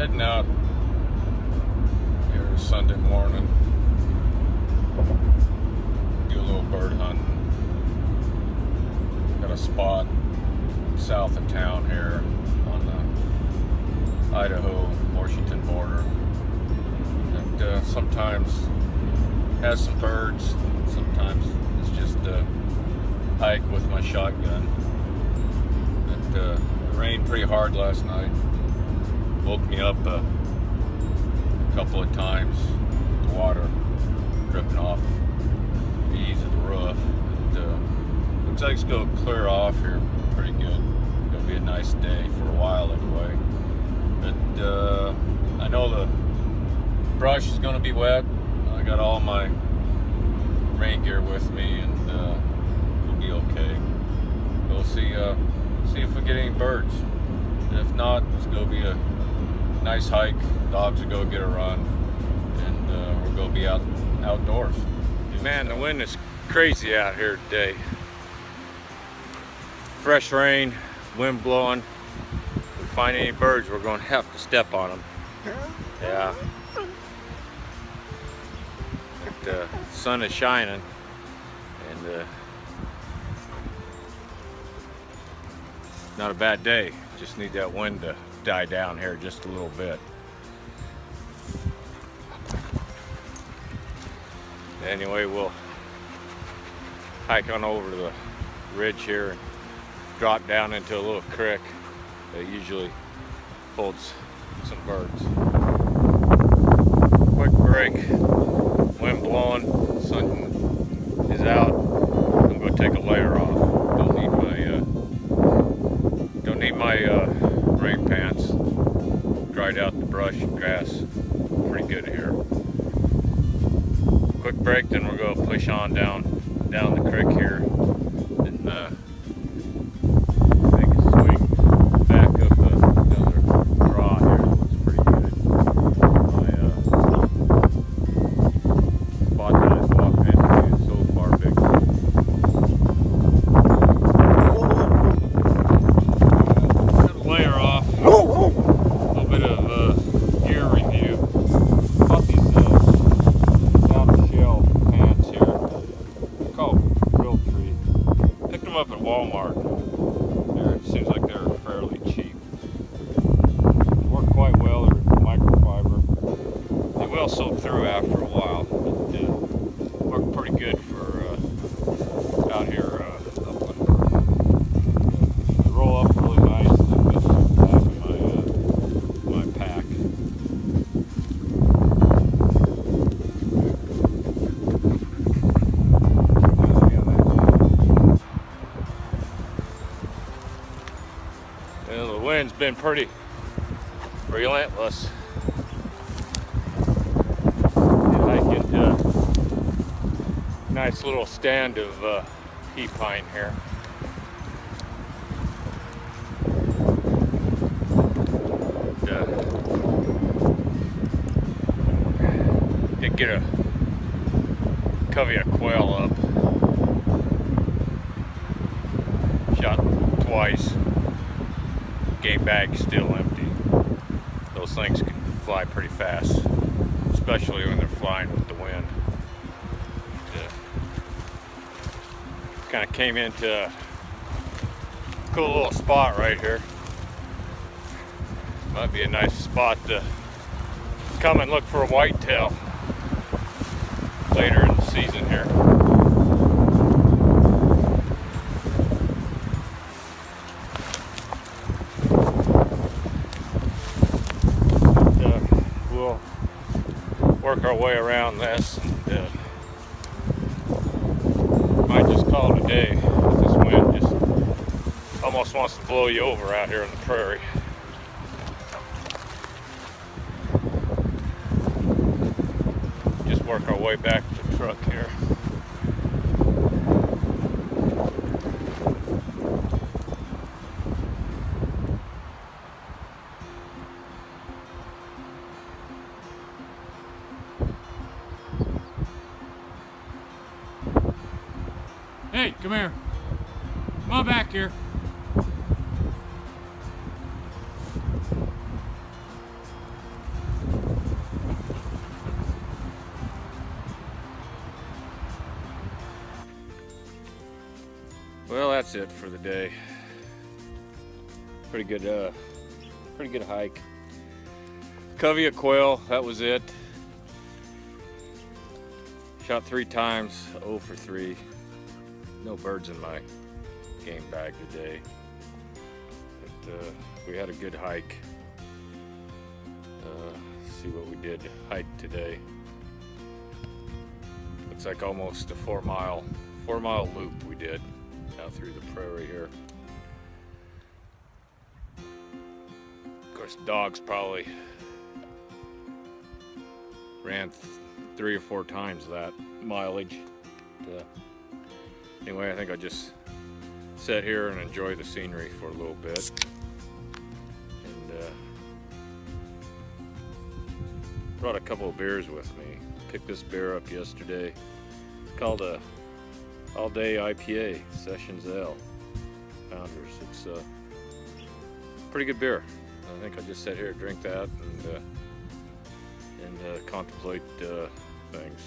Heading out here Sunday morning. Do a little bird hunting. Got a spot south of town here on the Idaho-Washington border that sometimes has some birds. Sometimes it's just a hike with my shotgun. It rained pretty hard last night. Woke me up a couple of times. The water dripping off the eaves of the roof. It looks like it's going to clear off here pretty good. It's going to be a nice day for a while anyway. But I know the brush is going to be wet. I got all my rain gear with me, and we'll be okay. We'll see if we get any birds. If not, it's going to be a nice hike. Dogs will go get a run, and we're going to be outdoors. Man, the wind is crazy out here today. Fresh rain, wind blowing. If we find any birds, we're going to have to step on them. Yeah. The sun is shining, and not a bad day. Just need that wind to die down here just a little bit. Anyway, we'll hike on over to the ridge here and drop down into a little creek that usually holds some birds. Quick break. Wind blowing, sun is out. I'm going to take a layer off. Don't need my rain pants. Dried out the brush and grass pretty good here. Quick break, then we're going to push on down the creek here and make a swing back up another draw here. It looks pretty good. My spot that I was walking into is so far big. Got a layer off. A little bit of gear review. Bought these soft shell pants here. They're called Real Tree. Picked them up at Walmart. It seems like they're fairly cheap. They work quite well. They're microfiber. They will soak through after a while, but work pretty good for out here upland. They roll up really nice and fit the back of my pack. The wind's been pretty relentless. Hike into a nice little stand of pea pine here. Did get a covey of quail up. Shot twice. Game bag's still empty. Those things can fly pretty fast, especially when they're flying with the wind. Kind of came into a cool little spot right here. Might be a nice spot to come and look for a whitetail later in the season here. We'll work our way around this, and might just call it a day. This wind just almost wants to blow you over out here in the prairie. Just work our way back to the truck here. Hey, come here. Come on back here. Well, that's it for the day. Pretty good hike. Covey a quail, that was it. Shot 3 times, 0 for 3. No birds in my game bag today. But we had a good hike. See what we did hike today. Looks like almost a 4-mile loop we did out through the prairie here. Of course, dogs probably ran 3 or 4 times that mileage. Anyway, I think I'll just sit here and enjoy the scenery for a little bit. And brought a couple of beers with me. Picked this beer up yesterday. It's called a All Day IPA, Sessions Ale, Founders. It's a pretty good beer. I think I'll just sit here, drink that, and contemplate things.